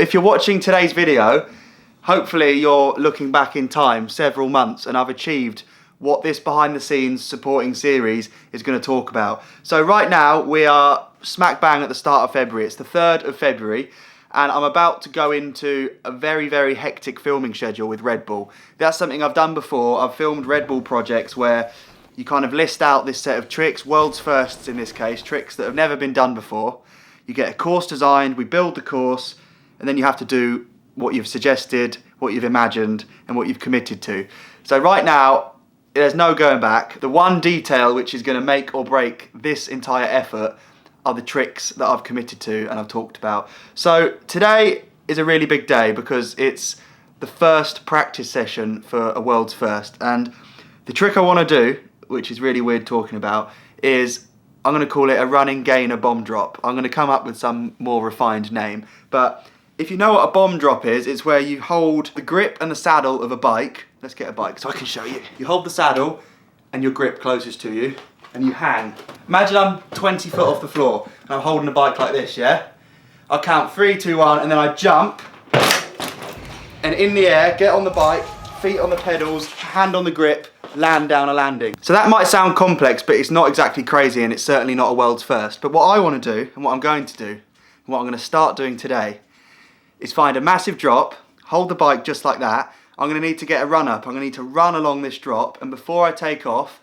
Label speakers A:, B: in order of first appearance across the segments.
A: If you're watching today's video, hopefully you're looking back in time several months and I've achieved what this behind the scenes supporting series is going to talk about. So right now we are smack bang at the start of February. It's the 3rd of February and I'm about to go into a very, very hectic filming schedule with Red Bull. That's something I've done before. I've filmed Red Bull projects where you kind of list out this set of tricks, world's firsts in this case, tricks that have never been done before. You get a course designed, we build the course, and then you have to do what you've suggested, what you've imagined, and what you've committed to. So right now, there's no going back. The one detail which is going to make or break this entire effort are the tricks that I've committed to and I've talked about. So today is a really big day because it's the first practice session for a world's first. And the trick I want to do, which is really weird talking about, is I'm going to call it a running gainer bomb drop. I'm going to come up with some more refined name. But if you know what a bomb drop is, it's where you hold the grip and the saddle of a bike. Let's get a bike so I can show you. You hold the saddle and your grip closest to you and you hang. Imagine I'm 20 foot off the floor and I'm holding a bike like this, yeah? I'll count 3, 2, 1 and then I jump and in the air, get on the bike, feet on the pedals, hand on the grip, land down a landing. So that might sound complex, but it's not exactly crazy and it's certainly not a world's first. But what I want to do and what I'm going to do and what I'm going to start doing today is find a massive drop, hold the bike just like that. I'm going to need to get a run up. I'm going to need to run along this drop, and before I take off,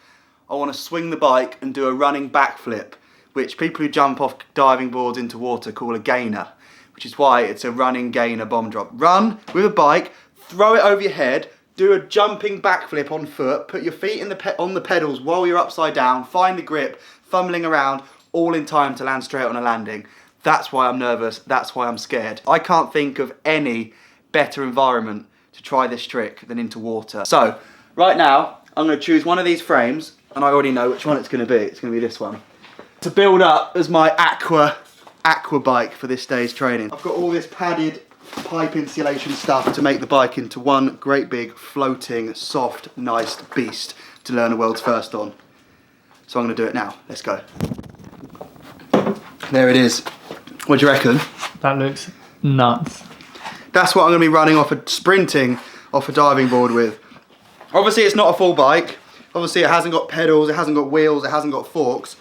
A: I want to swing the bike and do a running backflip, which people who jump off diving boards into water call a gainer, which is why it's a running gainer bomb drop. Run with a bike, throw it over your head, do a jumping backflip on foot, put your feet on the pedals while you're upside down, find the grip, fumbling around, all in time to land straight on a landing. That's why I'm nervous, that's why I'm scared. I can't think of any better environment to try this trick than into water. So, right now, I'm going to choose one of these frames, and I already know which one it's going to be. It's going to be this one. To build up as my aqua bike for this day's training. I've got all this padded pipe insulation stuff to make the bike into one great big floating, soft, nice beast to learn a world's first on. So I'm going to do it now. Let's go. There it is. What do you reckon?
B: That looks nuts.
A: That's what I'm going to be running sprinting off a diving board with. Obviously it's not a full bike. Obviously it hasn't got pedals, it hasn't got wheels, it hasn't got forks.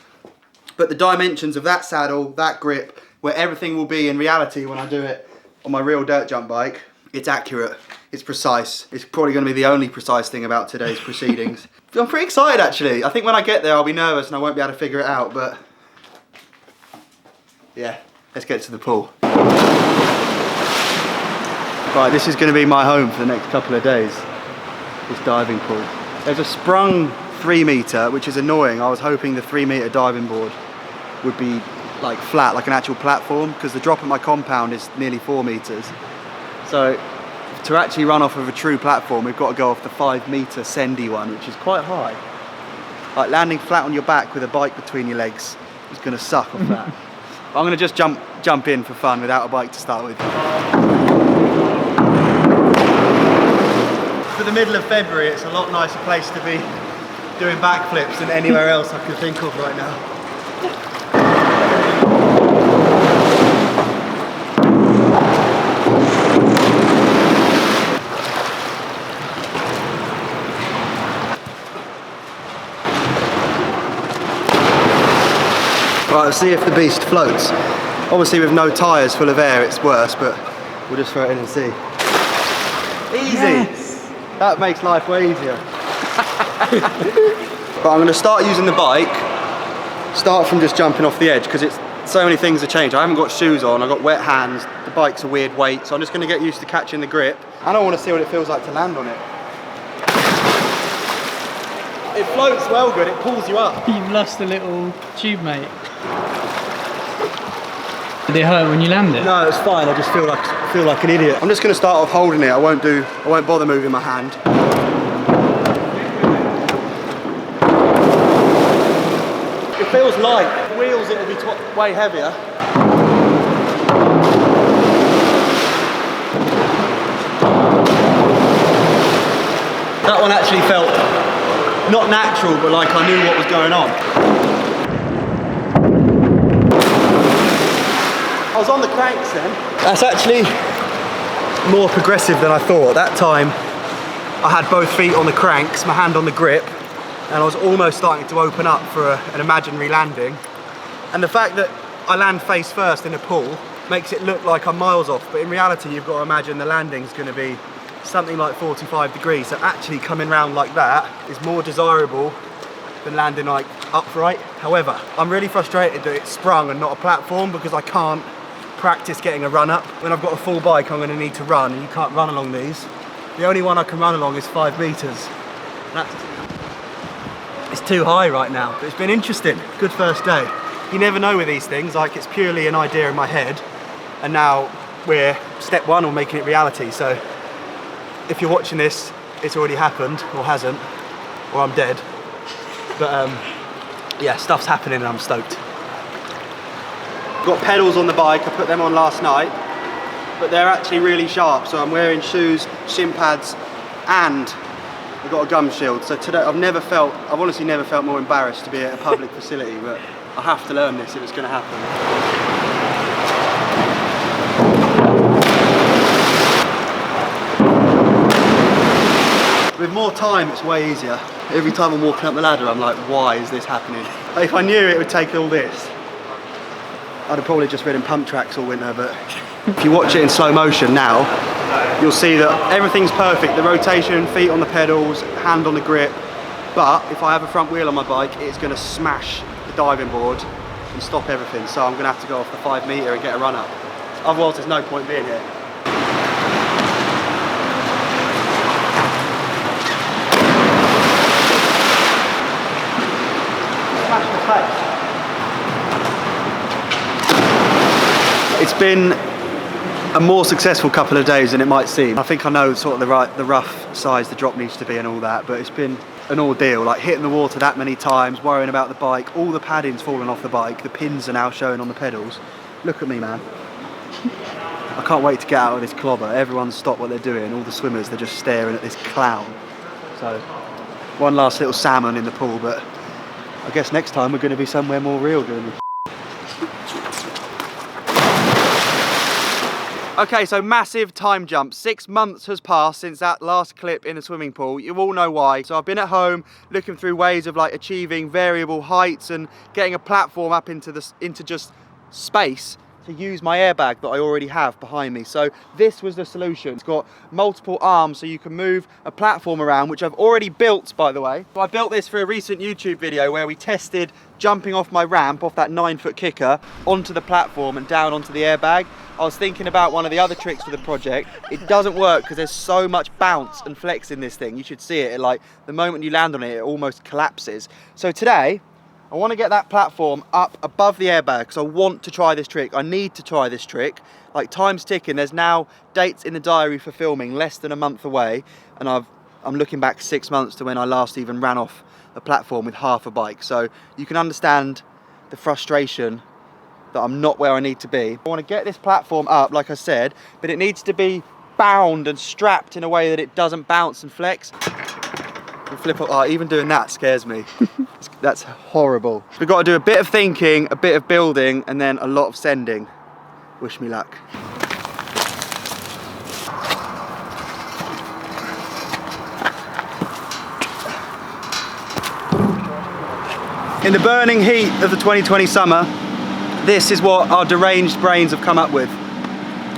A: But the dimensions of that saddle, that grip, where everything will be in reality when I do it on my real dirt jump bike, it's accurate, it's precise. It's probably going to be the only precise thing about today's proceedings. I'm pretty excited actually. I think when I get there I'll be nervous and I won't be able to figure it out, but yeah. Let's get to the pool. Right, this is going to be my home for the next couple of days, this diving pool. There's a sprung 3 metre, which is annoying. I was hoping the 3 metre diving board would be like flat, like an actual platform, because the drop at my compound is nearly 4 metres. So to actually run off of a true platform, we've got to go off the 5 metre sendy one, which is quite high. Like landing flat on your back with a bike between your legs is going to suck off that. I'm going to just jump in for fun without a bike to start with. For the middle of February, it's a lot nicer place to be doing backflips than anywhere else I can think of right now. Right, let's see if the beast floats. Obviously with no tyres full of air it's worse, but we'll just throw it in and see. Easy! Yes. That makes life way easier. But I'm going to start using the bike, start from just jumping off the edge, because it's so many things have changed. I haven't got shoes on, I've got wet hands, the bike's a weird weight, so I'm just going to get used to catching the grip. And I want to see what it feels like to land on it. It floats well good, it pulls you up.
B: You've lost a little tube mate. Did it hurt when you landed?
A: No, it's fine. I just feel like an idiot. I'm just going to start off holding it. I won't bother moving my hand. It feels light. Wheels, it'll be way heavier. That one actually felt not natural, but like I knew what was going on. I was on the cranks then. That's actually more progressive than I thought. That time I had both feet on the cranks, my hand on the grip, and I was almost starting to open up for an imaginary landing. And the fact that I land face first in a pool makes it look like I'm miles off, but in reality you've got to imagine the landing's going to be something like 45 degrees, so actually coming round like that is more desirable than landing like upright. However, I'm really frustrated that it's sprung and not a platform, because I can't practice getting a run up. When I've got a full bike, I'm going to need to run, and you can't run along these. The only one I can run along is 5 meters. It's too high right now, but it's been interesting. Good first day. You never know with these things, like it's purely an idea in my head, and now we're step one on making it reality. So if you're watching this, it's already happened, or hasn't, or I'm dead. But yeah, stuff's happening and I'm stoked. Got pedals on the bike, I put them on last night, but they're actually really sharp, so I'm wearing shoes, shin pads, and I've got a gum shield. So today I've honestly never felt more embarrassed to be at a public facility, but I have to learn this if it's going to happen. With more time, it's way easier. Every time I'm walking up the ladder, I'm like, why is this happening? If I knew it would take all this, I'd have probably just ridden pump tracks all winter, but if you watch it in slow motion now, you'll see that everything's perfect. The rotation, feet on the pedals, hand on the grip. But if I have a front wheel on my bike, it's going to smash the diving board and stop everything. So I'm going to have to go off the 5 meter and get a run up. Otherwise, there's no point being here. It's been a more successful couple of days than it might seem. I think I know sort of the rough size the drop needs to be and all that, but it's been an ordeal, like hitting the water that many times, worrying about the bike, all the padding's fallen off the bike, the pins are now showing on the pedals. Look at me, man. I can't wait to get out of this clobber. Everyone's stopped what they're doing, all the swimmers, they're just staring at this clown. So, one last little salmon in the pool, but I guess next time we're going to be somewhere more real doing this. Okay, so massive time jump. 6 months has passed since that last clip in the swimming pool. You all know why. So I've been at home looking through ways of like achieving variable heights and getting a platform up into just space to use my airbag that I already have behind me. So this was the solution. It's got multiple arms so you can move a platform around, which I've already built, by the way. So I built this for a recent YouTube video where we tested jumping off my ramp, off that 9-foot kicker, onto the platform and down onto the airbag. I was thinking about one of the other tricks for the project. It doesn't work because there's so much bounce and flex in this thing. You should see it, like the moment you land on it, it almost collapses. So today, I want to get that platform up above the airbag because I want to try this trick. I need to try this trick. Like, time's ticking. There's now dates in the diary for filming, less than a month away, and I'm looking back 6 months to when I last even ran off a platform with half a bike. So you can understand the frustration that I'm not where I need to be. I want to get this platform up, like I said, but it needs to be bound and strapped in a way that it doesn't bounce and flex. And flip up. Oh, even doing that scares me. That's horrible. We've got to do a bit of thinking, a bit of building, and then a lot of sending. Wish me luck. In the burning heat of the 2020 summer, this is what our deranged brains have come up with.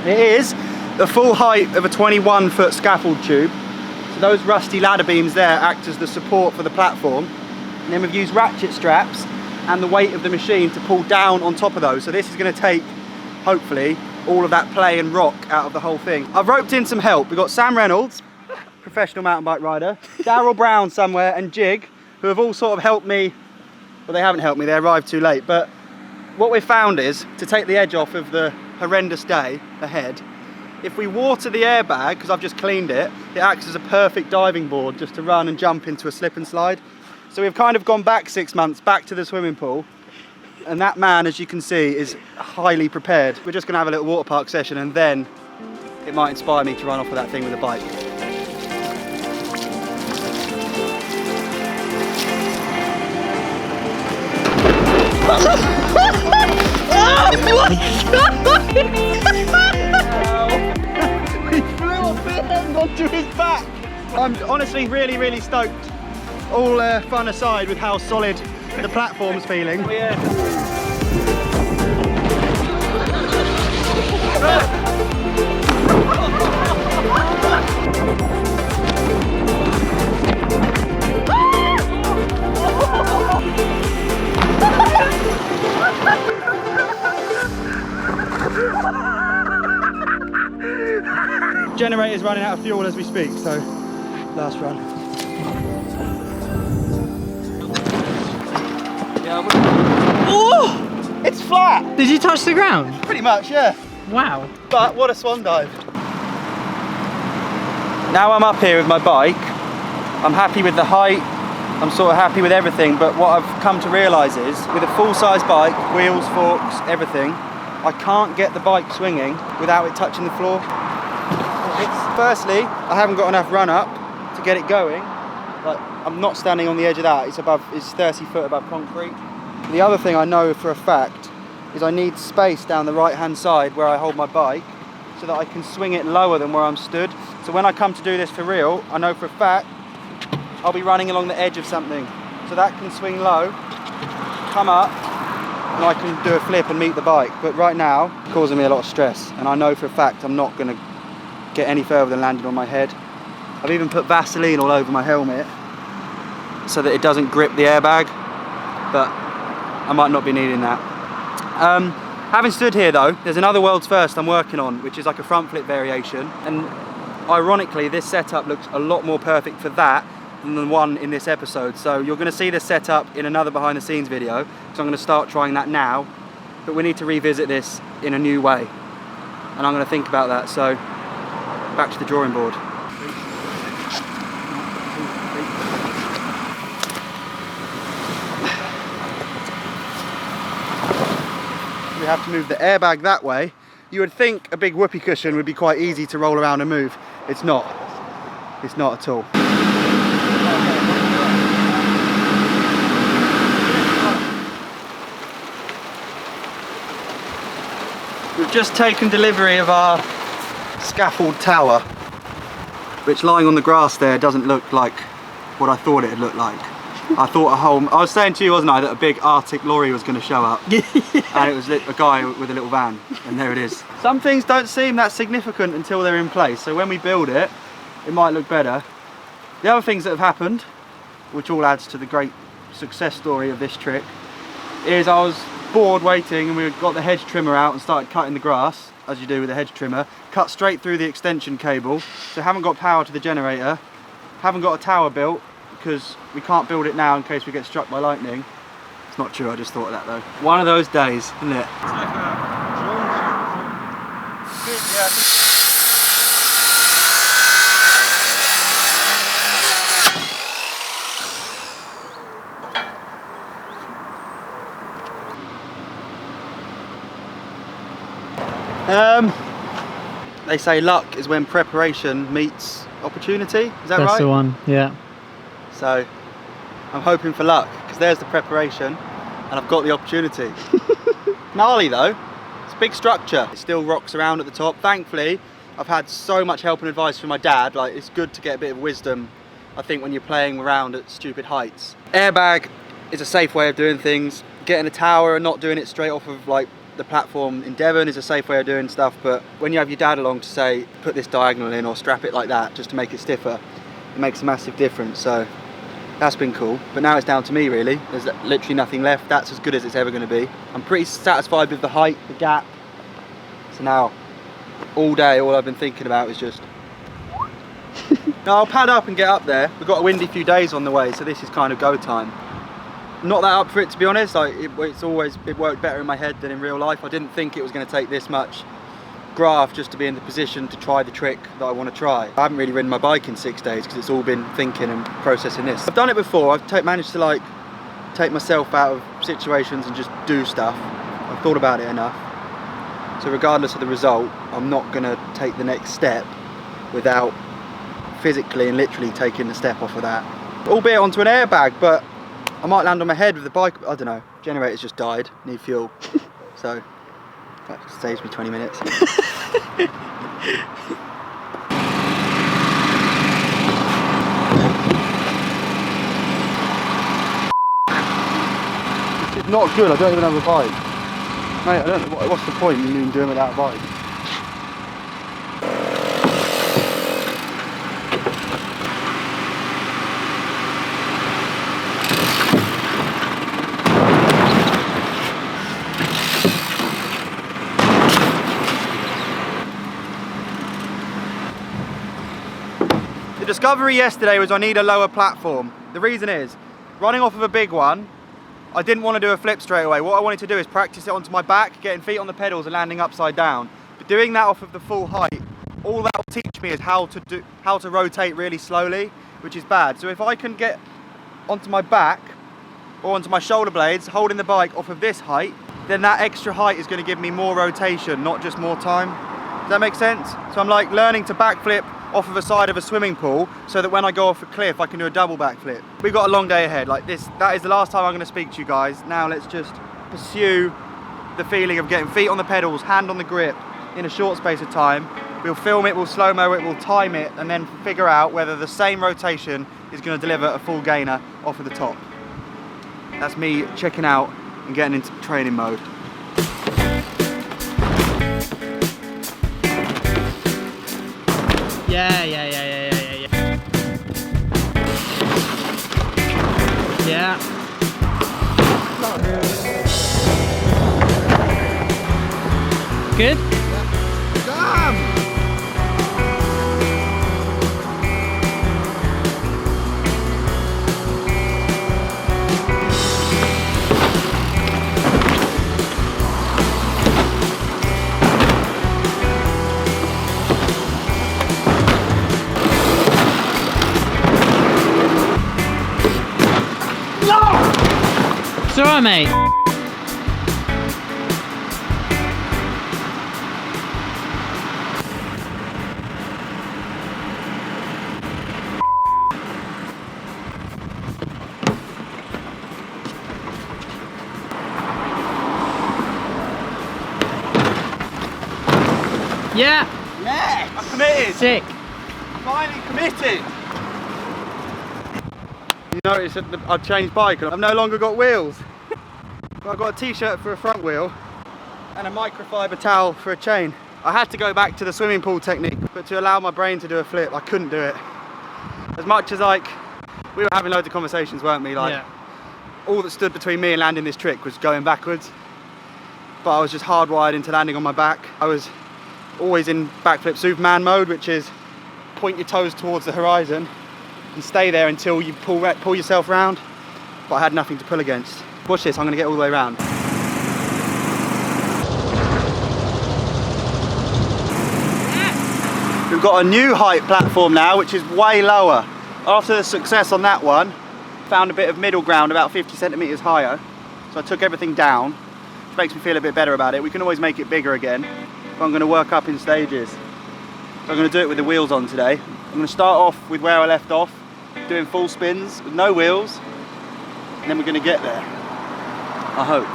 A: It is the full height of a 21-foot scaffold tube. So those rusty ladder beams there act as the support for the platform. And then we've used ratchet straps and the weight of the machine to pull down on top of those. So this is going to take, hopefully, all of that play and rock out of the whole thing. I've roped in some help. We've got Sam Reynolds, professional mountain bike rider, Daryl Brown somewhere, and Jig, who have all sort of helped me. Well, they haven't helped me, they arrived too late, but what we've found is, to take the edge off of the horrendous day ahead, if we water the airbag, because I've just cleaned it, it acts as a perfect diving board just to run and jump into a slip and slide. So we've kind of gone back 6 months, back to the swimming pool, and that man, as you can see, is highly prepared. We're just going to have a little water park session, and then it might inspire me to run off with that thing with a bike. to his back. I'm honestly really stoked. All fun aside with how solid the platform's feeling. Oh, yeah. Generator's running out of fuel as we speak, so last run. Oh! It's flat!
B: Did you touch the ground?
A: Pretty much, yeah.
B: Wow.
A: But what a swan dive. Now I'm up here with my bike. I'm happy with the height. I'm sort of happy with everything, but what I've come to realise is, with a full-size bike, wheels, forks, everything, I can't get the bike swinging without it touching the floor. Firstly, I haven't got enough run up to get it going. Like, I'm not standing on the edge of that. It's 30 foot above concrete. The other thing I know for a fact is I need space down the right-hand side where I hold my bike so that I can swing it lower than where I'm stood. So when I come to do this for real, I know for a fact I'll be running along the edge of something. So that can swing low, come up, and I can do a flip and meet the bike. But right now, it's causing me a lot of stress. And I know for a fact I'm not gonna get any further than landing on my head. I've even put Vaseline all over my helmet so that it doesn't grip the airbag, but I might not be needing that. Having stood here though, there's another world's first I'm working on, which is like a front flip variation, and ironically this setup looks a lot more perfect for that than the one in this episode. So you're going to see this setup in another behind the scenes video, so I'm going to start trying that now, but we need to revisit this in a new way, and I'm going to think about that. So back to the drawing board. We have to move the airbag that way. You would think a big whoopee cushion would be quite easy to roll around and move. It's not. It's not at all. We've just taken delivery of our scaffold tower, which lying on the grass there doesn't look like what I thought it'd look like. I was saying to you, wasn't I, that a big Arctic lorry was going to show up, and it was a guy with a little van, and there it is. Some things don't seem that significant until they're in place, so when we build it, it might look better. The other things that have happened, which all adds to the great success story of this trick, is I was bored waiting, and we got the hedge trimmer out and started cutting the grass, as you do with a hedge trimmer, cut straight through the extension cable, so haven't got power to the generator, haven't got a tower built, because we can't build it now in case we get struck by lightning. It's not true, I just thought of that though. One of those days, isn't it? It's like a they say luck is when preparation meets opportunity, is that right?
B: That's the one, yeah.
A: So I'm hoping for luck, because there's the preparation and I've got the opportunity. Gnarly though, it's a big structure. It still rocks around at the top. Thankfully, I've had so much help and advice from my dad. Like, it's good to get a bit of wisdom, I think, when you're playing around at stupid heights. Airbag is a safe way of doing things. Getting a tower and not doing it straight off of like the platform in Devon is a safe way of doing stuff, but when you have your dad along to say, put this diagonal in or strap it like that just to make it stiffer, it makes a massive difference. So that's been cool, but now it's down to me really. There's literally nothing left. That's as good as it's ever going to be. I'm pretty satisfied with the height, the gap. So now, all day, all I've been thinking about is just... Now I'll pad up and get up there. We've got a windy few days on the way, so this is kind of go time. Not that up for it, to be honest. Like, it worked better in my head than in real life. I didn't think it was going to take this much graft just to be in the position to try the trick that I want to try. I haven't really ridden my bike in 6 days because it's all been thinking and processing this. I've done it before. I've managed to like take myself out of situations and just do stuff. I've thought about it enough. So regardless of the result, I'm not going to take the next step without physically and literally taking the step off of that. Albeit onto an airbag, but I might land on my head with the bike. I don't know. Generator's just died. Need fuel. So that saves me 20 minutes.
C: not good. I don't even have a bike. Mate, I don't know what's the point in even doing without a bike.
A: The discovery yesterday was I need a lower platform. The reason is, running off of a big one, I didn't want to do a flip straight away. What I wanted to do is practice it onto my back, getting feet on the pedals and landing upside down. But doing that off of the full height, all that will teach me is how to rotate really slowly, which is bad. So if I can get onto my back or onto my shoulder blades, holding the bike off of this height, then that extra height is going to give me more rotation, not just more time. Does that make sense? So I'm like learning to backflip off of the side of a swimming pool so that when I go off a cliff I can do a double backflip. We've got a long day ahead. Like this, that is the last time I'm going to speak to you guys. Now let's just pursue the feeling of getting feet on the pedals, hand on the grip in a short space of time. We'll film it, we'll slow-mo it, we'll time it, and then figure out whether the same rotation is going to deliver a full gainer off of the top. That's me checking out and getting into training mode.
B: Yeah. Yeah. Good?
A: Damn!
B: It's alright, mate. Yeah.
A: Yes! I'm committed!
B: Sick.
A: Finally committed! You notice that I've changed bike and I've no longer got wheels. I've got a t-shirt for a front wheel and a microfiber towel for a chain. I had to go back to the swimming pool technique, but to allow my brain to do a flip, I couldn't do it. As much as like, we were having loads of conversations, weren't we? Like, all that stood between me and landing this trick was going backwards. But I was just hardwired into landing on my back. I was always in backflip Superman mode, which is point your toes towards the horizon and stay there until you pull yourself round. But I had nothing to pull against. Watch this, I'm gonna get all the way around. We've got a new height platform now, which is way lower. After the success on that one, found a bit of middle ground about 50 centimeters higher. So I took everything down, which makes me feel a bit better about it. We can always make it bigger again, but I'm gonna work up in stages. So I'm gonna do it with the wheels on today. I'm gonna start off with where I left off, doing full spins with no wheels, and then we're gonna get there, I hope.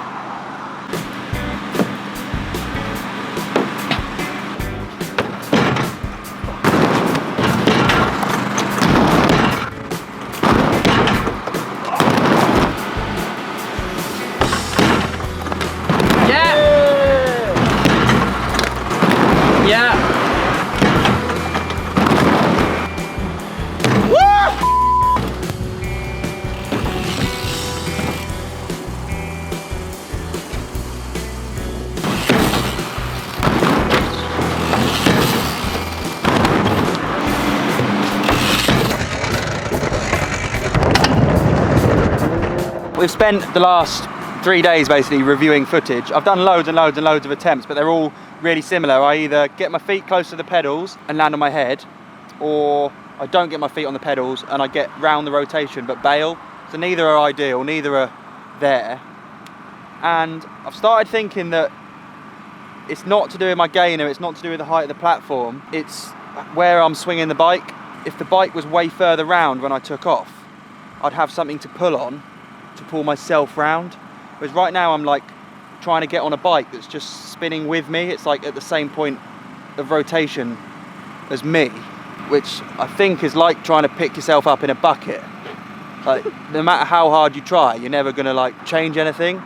A: We've spent the last 3 days basically reviewing footage. I've done loads and loads and loads of attempts, but they're all really similar. I either get my feet close to the pedals and land on my head, or I don't get my feet on the pedals and I get round the rotation but bail. So neither are ideal, neither are there. And I've started thinking that it's not to do with my gainer, it's not to do with the height of the platform, it's where I'm swinging the bike. If the bike was way further round when I took off, I'd have something to pull on to pull myself round. Whereas right now I'm like trying to get on a bike that's just spinning with me. It's like at the same point of rotation as me, which I think is like trying to pick yourself up in a bucket. Like no matter how hard you try, you're never gonna like change anything.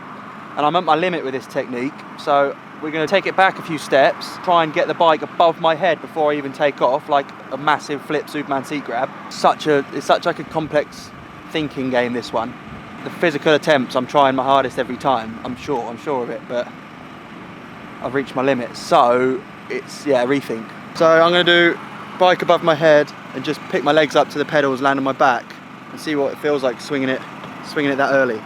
A: and I'm at my limit with this technique, so we're going to take it back a few steps, try and get the bike above my head before I even take off, like a massive flip Superman seat grab. It's such like a complex thinking game, this one. The physical attempts, I'm trying my hardest every time, I'm sure of it, but I've reached my limit, so it's, yeah, rethink. So I'm going to do bike above my head and just pick my legs up to the pedals, land on my back, and see what it feels like swinging it that early.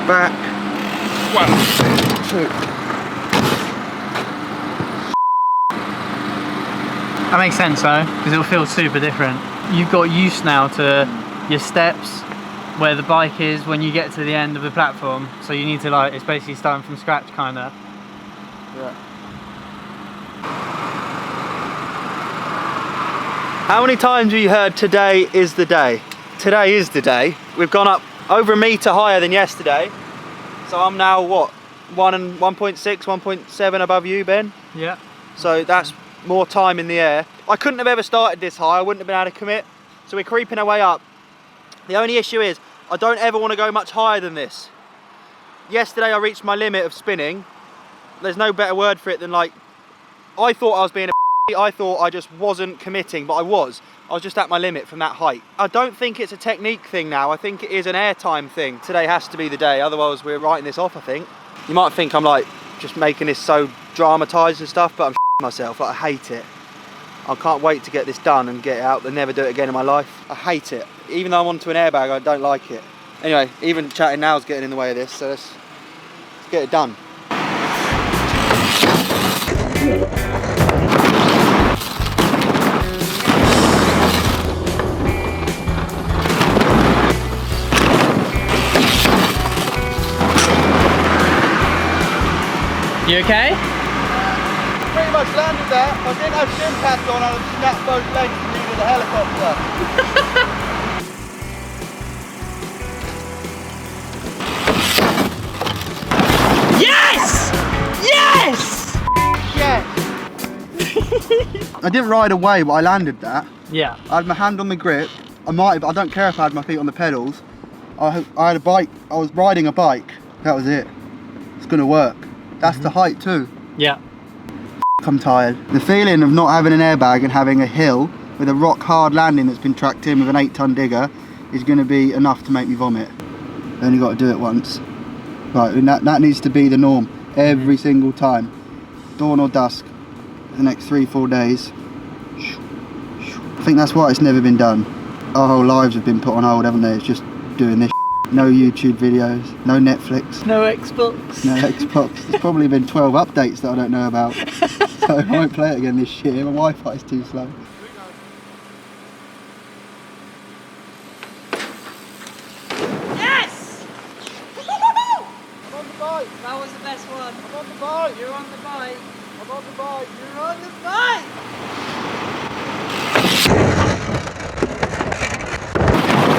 A: Back. 1, 2.
B: That makes sense though, because it'll feel super different. You've got used now to your steps, where the bike is when you get to the end of the platform. So you need to like, it's basically starting from scratch kinda.
A: Yeah. How many times have you heard today is the day? Today is the day. We've gone up over a metre higher than yesterday. So I'm now what? 1.6, 1.7 above you, Ben?
B: Yeah.
A: So that's more time in the air. I couldn't have ever started this high, I wouldn't have been able to commit. So we're creeping our way up. The only issue is, I don't ever want to go much higher than this. Yesterday I reached my limit of spinning. There's no better word for it than like, I thought I was being a I thought I just wasn't committing, but I was just at my limit from that height. I don't think it's a technique thing now, I think it is an airtime thing. Today has to be the day, otherwise we're writing this off, I think. You might think I'm like, just making this so dramatised and stuff, but I'm myself, like, I hate it. I can't wait to get this done and get it out and never do it again in my life. I hate it. Even though I'm onto an airbag, I don't like it. Anyway, even chatting now is getting in the way of this, so let's get it done.
B: You okay?
A: Pretty much landed that. I didn't have shin pads on, I'd have snapped both legs and needed a helicopter.
B: Yes! Yes!
A: Yes! I didn't ride away, but I landed that.
B: Yeah.
A: I had my hand on the grip. I don't care if I had my feet on the pedals. I had a bike, I was riding a bike. That was it. It's gonna work. That's the height too.
B: Yeah.
A: I'm tired. The feeling of not having an airbag and having a hill with a rock hard landing that's been tracked in with an 8-ton digger is going to be enough to make me vomit. Only got to do it once. Right, and that needs to be the norm every single time. Dawn or dusk, the next 3-4 days. I think that's why it's never been done. Our whole lives have been put on hold, haven't they? It's just doing this. No YouTube videos, no Netflix.
B: No Xbox.
A: No Xbox. There's probably been 12 updates that I don't know about. So I won't play it again this year. My Wi-Fi is too slow.
B: Yes!
A: I'm on the bike.
B: That was the best one.
A: I'm on the bike.
B: You're on the bike.
A: I'm on the bike.
B: You're on the bike!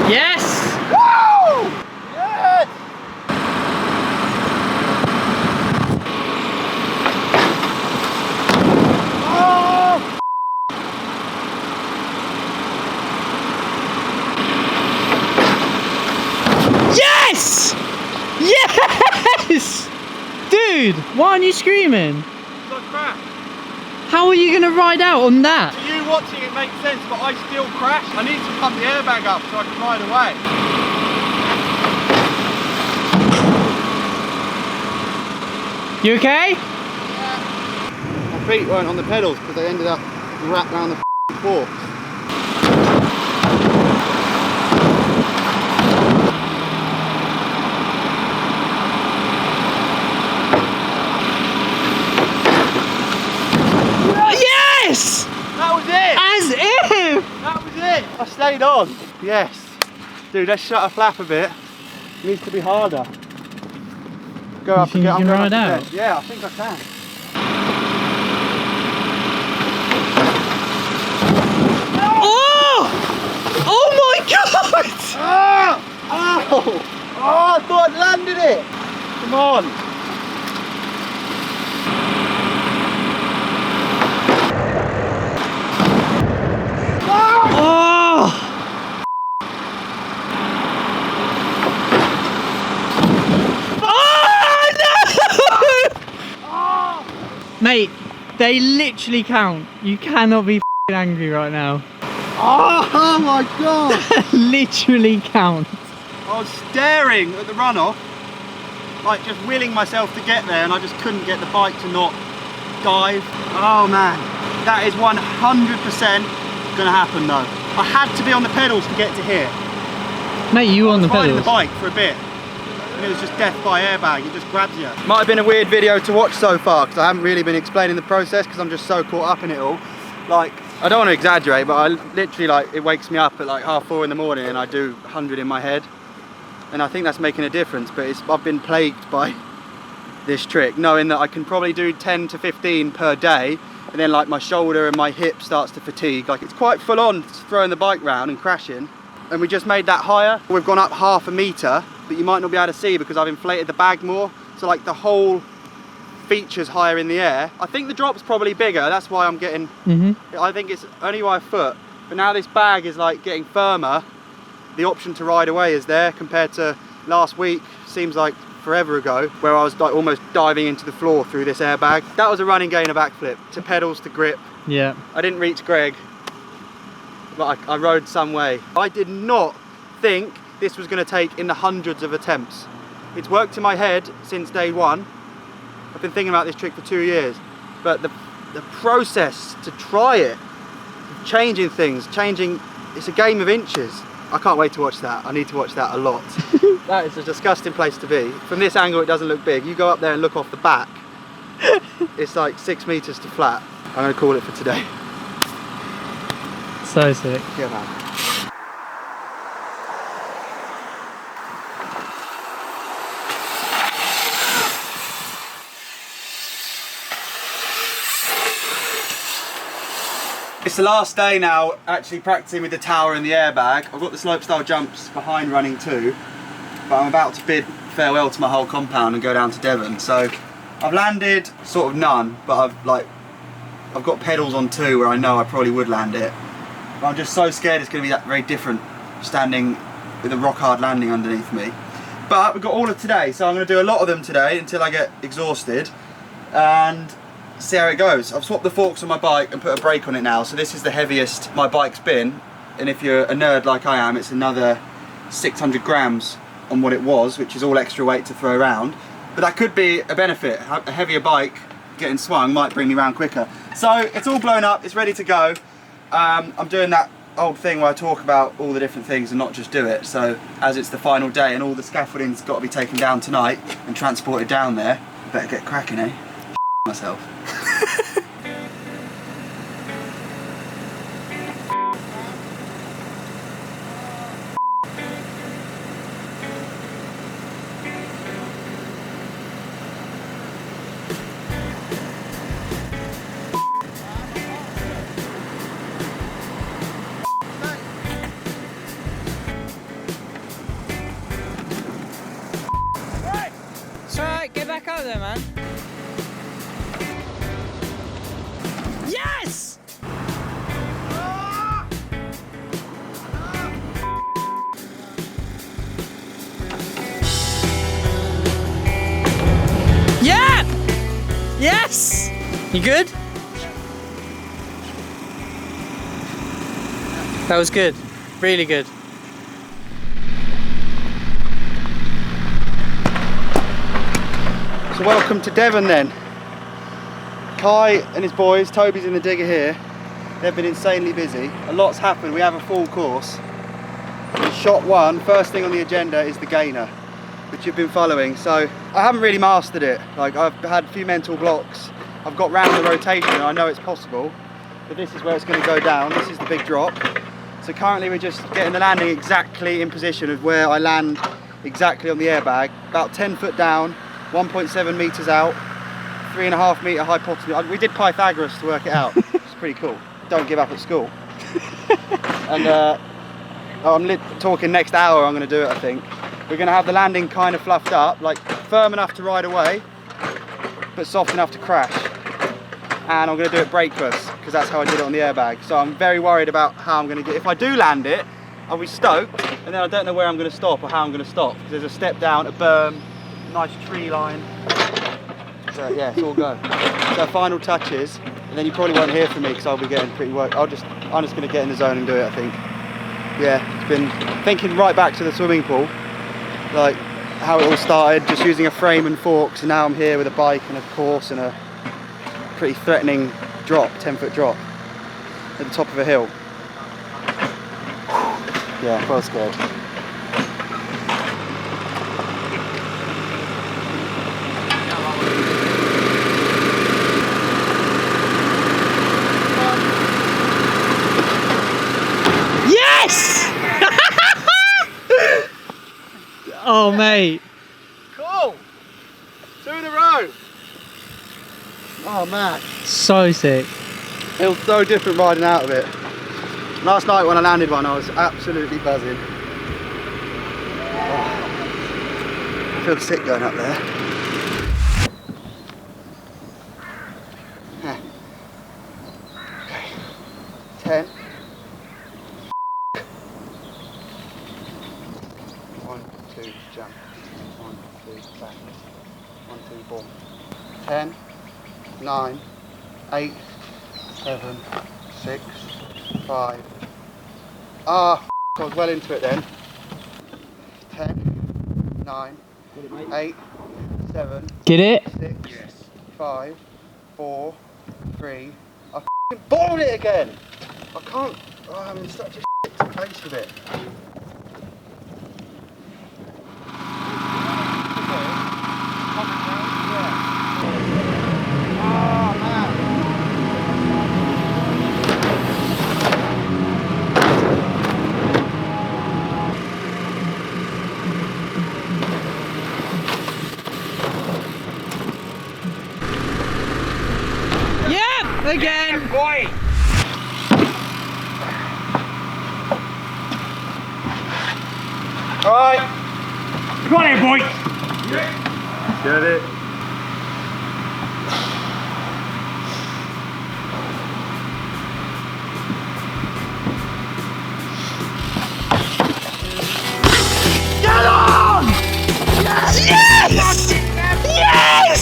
B: Yes!
A: Woo! Yes! Oh!
B: Yes! Yes! Dude, why aren't you screaming?
A: So crap.
B: How are you gonna ride out on that?
A: To you watching it makes sense, but I still crash. I need to pump the airbag up so I can ride away.
B: You okay?
A: My feet weren't on the pedals because they ended up wrapped around the forks.
B: Yes!
A: That was it!
B: As if!
A: That was it! I stayed on. Yes. Dude, let's shut a flap a bit. It needs to be harder. Go up
B: think
A: and get
B: you can
A: I'm
B: ride
A: going up
B: out?
A: again. Yeah, I think I can.
B: Oh! Oh my god!
A: Ah! Ow! Oh, I thought I'd landed it! Come on!
B: Oh! Oh! literally count. You cannot be f***ing angry right now.
A: Oh my god!
B: Literally count.
A: I was staring at the runoff, like just willing myself to get there, and I just couldn't get the bike to not dive. Oh man, that is 100% gonna happen though. I had to be on the pedals to get to here.
B: Mate, you were on the
A: Riding
B: pedals.
A: the bike for a bit, and it was just death by airbag. It just grabs you. Might have been a weird video to watch so far because I haven't really been explaining the process because I'm just so caught up in it all. Like, I don't want to exaggerate, but I literally, like, it wakes me up at like 4:30 in the morning and I do 100 in my head, and I think that's making a difference. But I've been plagued by this trick, knowing that I can probably do 10 to 15 per day, and then like my shoulder and my hip starts to fatigue. Like, it's quite full on throwing the bike round and crashing. And we just made that higher. We've gone up 1/2 meter, but you might not be able to see because I've inflated the bag more. So like the whole feature's higher in the air. I think the drop's probably bigger. That's why I'm getting, I think it's only by a foot. But now this bag is like getting firmer. The option to ride away is there compared to last week. Seems like forever ago, where I was like almost diving into the floor through this airbag. That was a running gainer backflip, to pedals to grip.
B: Yeah.
A: I didn't reach Greg, but I rode some way. I did not think this was going to take in the hundreds of attempts. It's worked in my head since day one. I've been thinking about this trick for 2 years, but the process to try it, changing things, it's a game of inches. I can't wait to watch that. I need to watch that a lot. That is a disgusting place to be. From this angle it doesn't look big. You go up there and look off the back, it's like 6 meters to flat. I'm going to call it for today.
B: So sick.
A: Yeah, man. It's the last day now actually practicing with the tower and the airbag. I've got the slopestyle jumps behind running too, but I'm about to bid farewell to my whole compound and go down to Devon. So I've landed sort of none, but I've got pedals on 2 where I know I probably would land it. But I'm just so scared it's going to be that very different standing with a rock hard landing underneath me. But we've got all of today, so I'm going to do a lot of them today until I get exhausted and see how it goes. I've swapped the forks on my bike and put a brake on it now, so this is the heaviest my bike's been, and if you're a nerd like I am, it's another 600 grams on what it was, which is all extra weight to throw around. But that could be a benefit. A heavier bike getting swung might bring me around quicker. So it's all blown up, it's ready to go. I'm doing that old thing where I talk about all the different things and not just do it. So as it's the final day and all the scaffolding's got to be taken down tonight and transported down there, I better get cracking, eh? Myself.
B: It's alright, get back out there, man. Yes! Yeah! Yes! You good? That was good. Really good.
A: So welcome to Devon then. Kai and his boys, Toby's in the digger here, they've been insanely busy. A lot's happened, we have a full course. In shot 1, first thing on the agenda is the gainer, which you've been following. So I haven't really mastered it. Like, I've had a few mental blocks. I've got round the rotation and I know it's possible, but this is where it's going to go down. This is the big drop. So currently we're just getting the landing exactly in position of where I land exactly on the airbag. About 10 foot down, 1.7 meters out, 3.5 meter hypotenuse. We did Pythagoras to work it out. It's pretty cool. Don't give up at school. And I'm talking next hour I'm going to do it, I think. We're going to have the landing kind of fluffed up, like firm enough to ride away, but soft enough to crash. And I'm going to do it brakeless, because that's how I did it on the airbag. So I'm very worried about how I'm going to get. If I do land it, I'll be stoked, and then I don't know where I'm going to stop or how I'm going to stop. There's a step down, a berm, nice tree line. So yeah, it's all go. So final touches.
C: And then you probably won't hear from me because I'll be getting pretty worked. I'm just going to get in the zone and do it, I think. Yeah, it's been thinking right back to the swimming pool, like how it all started, just using a frame and forks, and now I'm here with a bike and a course and a pretty threatening drop, 10-foot drop at the top of a hill. Yeah, well scared.
B: Yes! Oh, mate.
C: Cool! 2 in a row! Oh man.
B: So sick.
C: It was so different riding out of it. Last night when I landed one, I was absolutely buzzing. Oh, I feel sick going up there. Okay. 10. 1, 2, jump. 1, 2, back. 1, 2, ball. 10, 9, 8, 7, 6, 5. Ah, I was well into it then. 10, 9, 8, 7,
B: Get it?
C: 6, 5, 4, 3. I f***ing balled it again! I can't. Oh, I'm in such a shit place with it. Oh man.
B: Yep! Again!
D: Boy!
C: Alright.
D: Come on here, boy!
C: Get it.
B: Get on! Yes! Yes!